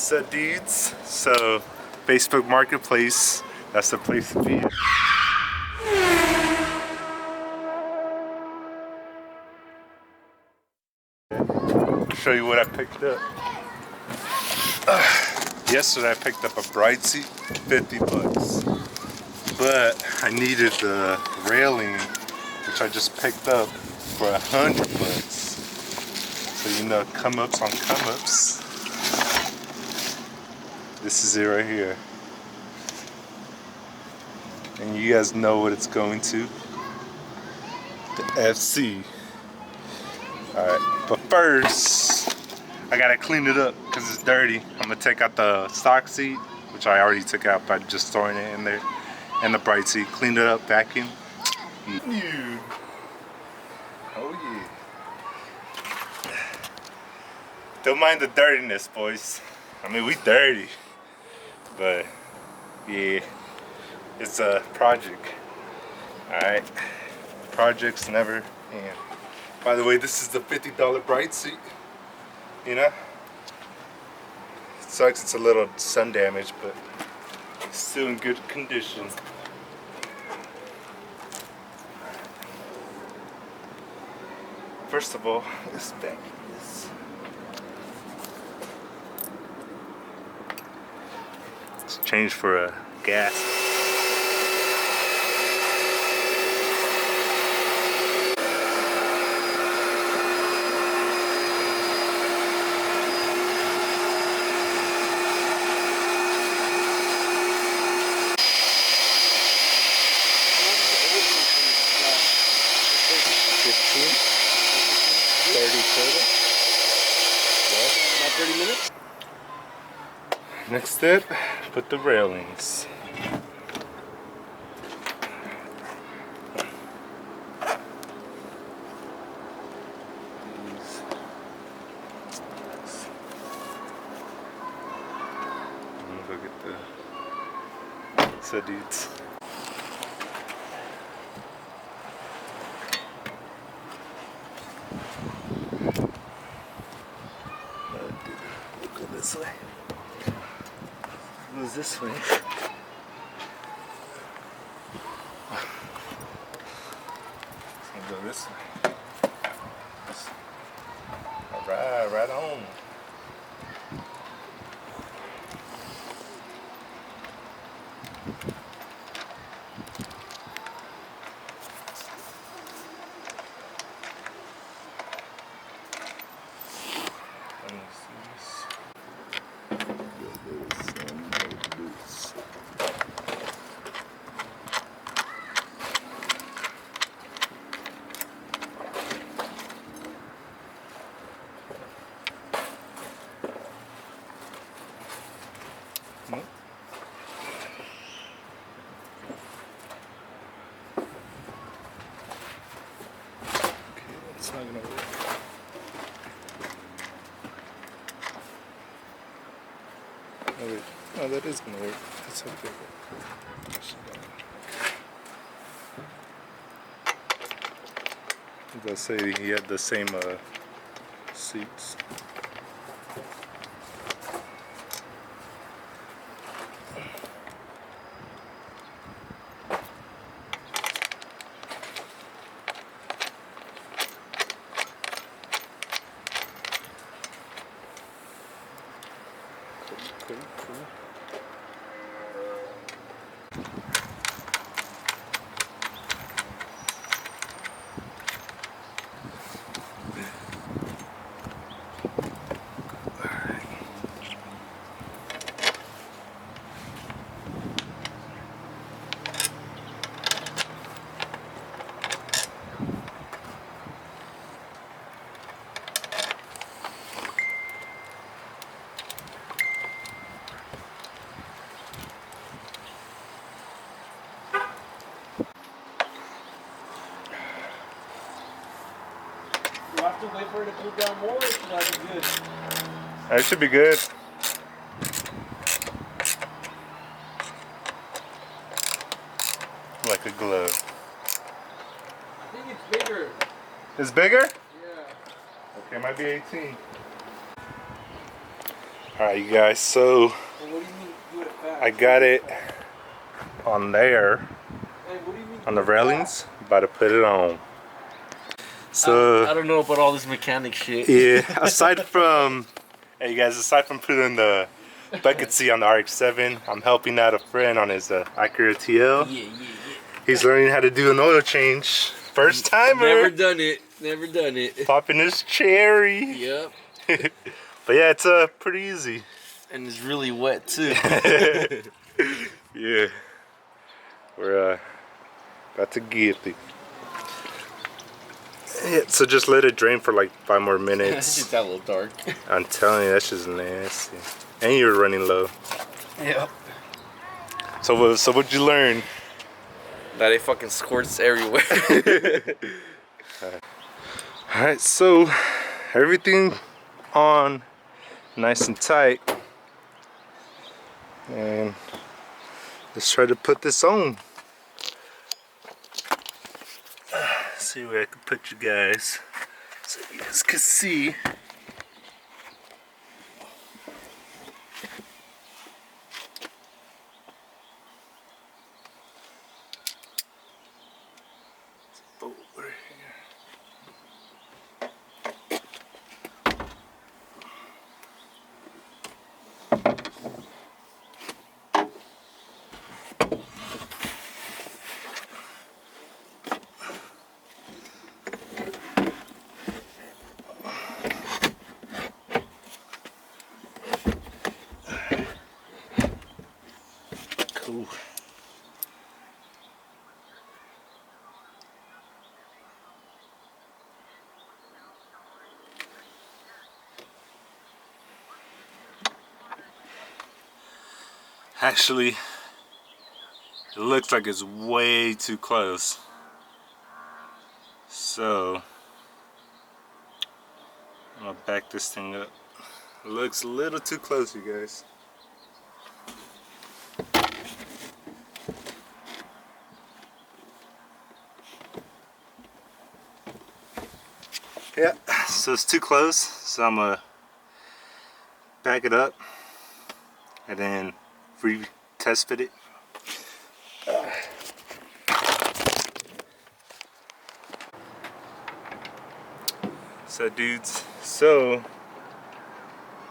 So dudes, so Facebook Marketplace, that's the place to be. I'll show you what I picked up. Yesterday I picked up a Bright Seat, 50 bucks. But I needed the railing, which I just picked up for 100 bucks. So you know, come ups on come ups. This is it right here. And you guys know what it's going to. The FC. Alright, but first, I gotta clean it up because it's dirty. I'm gonna take out the stock seat, which I already took out by just throwing it in there. And the Bright Seat, cleaned it up, vacuum. Yeah. Oh yeah. Don't mind the dirtiness, boys. I mean, we dirty. But, yeah. It's a project. Alright. Projects never end. By the way, this is the $50 Bright Seat. You know? It sucks it's a little sun damage, but it's still in good condition. First of all, let's vacuum this. Let's change for a gas. About 30 minutes. Next step, put the railings. I'm gonna go get the dudes. Go this way. Goes this way. Go this way. Alright, right on. Let me see this. It's not gonna work. Oh wait, oh that is gonna work. That's okay. It does say he had the same seats. Cool. Do I have to wait for it to cool down more, or should I be good? That should be good. Like a glove. I think it's bigger. It's bigger? Yeah. Okay, it might be 18. Alright, you guys, so Well, what do you mean do it fast? I got it on there, Hey, what do you mean on do the it railings. About to put it on. So, I don't know about all this mechanic shit. yeah, aside from, hey guys, aside from putting the bucket seat on the RX7, I'm helping out a friend on his Acura TL. Yeah. He's learning how to do an oil change. First timer. Never done it. Never done it. Popping his cherry. Yep. But yeah, it's pretty easy. And it's really wet too. Yeah. We're about to get it. Yeah, so just let it drain for like 5 more minutes. It's that little dark. I'm telling you, that's just nasty. And you're running low. Yep. So what'd you learn? That it fucking squirts everywhere. Alright, so everything on nice and tight. And let's try to put this on. See where I can put you guys so you guys can see. Over here. Cool. Actually, it looks like it's way too close. So, I'm gonna back this thing up. It looks a little too close, you guys. Yeah, so it's too close, so I'm gonna back it up and then test fit it. So dudes,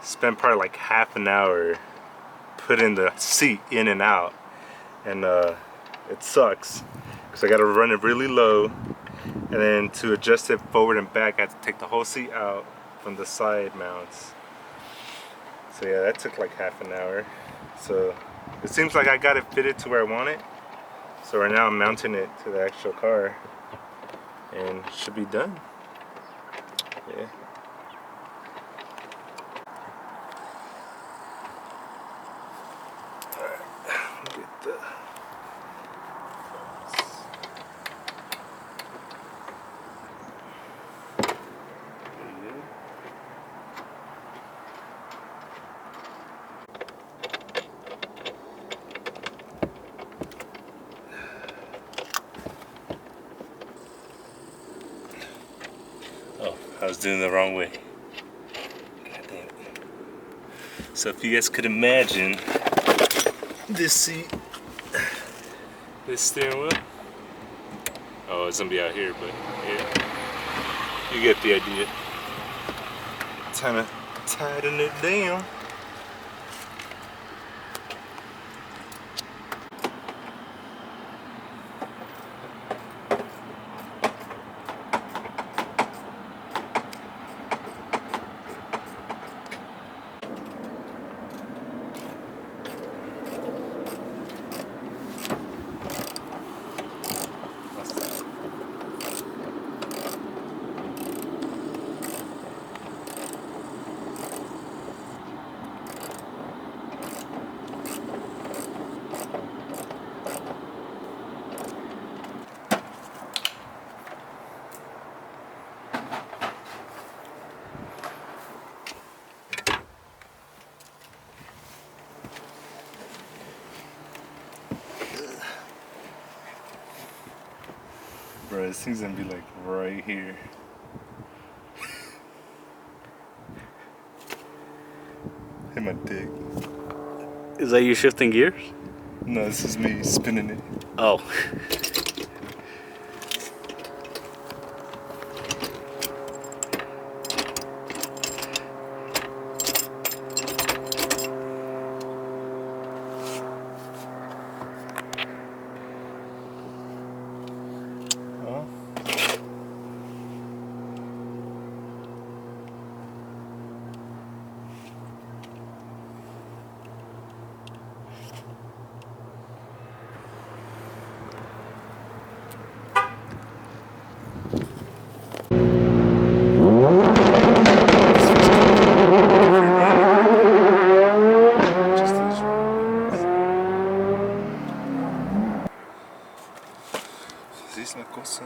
spent probably like half an hour putting the seat in and out, and it sucks because I gotta run it really low, and then to adjust it forward and back I have to take the whole seat out from the side mounts. So yeah, that took like half an hour. So it seems like I got it fitted to where I want it. So right now I'm mounting it to the actual car and it should be done. Yeah. Alright, get the Oh, I was doing it the wrong way. God damn it. So if you guys could imagine this seat, this steering wheel. Oh, it's gonna be out here, but yeah, you get the idea. Time to tighten it down. Bro, this thing's gonna be like right here. Hit my dick. Is that you shifting gears? No, this is me spinning it. Oh. Huh? Just as es la cosa.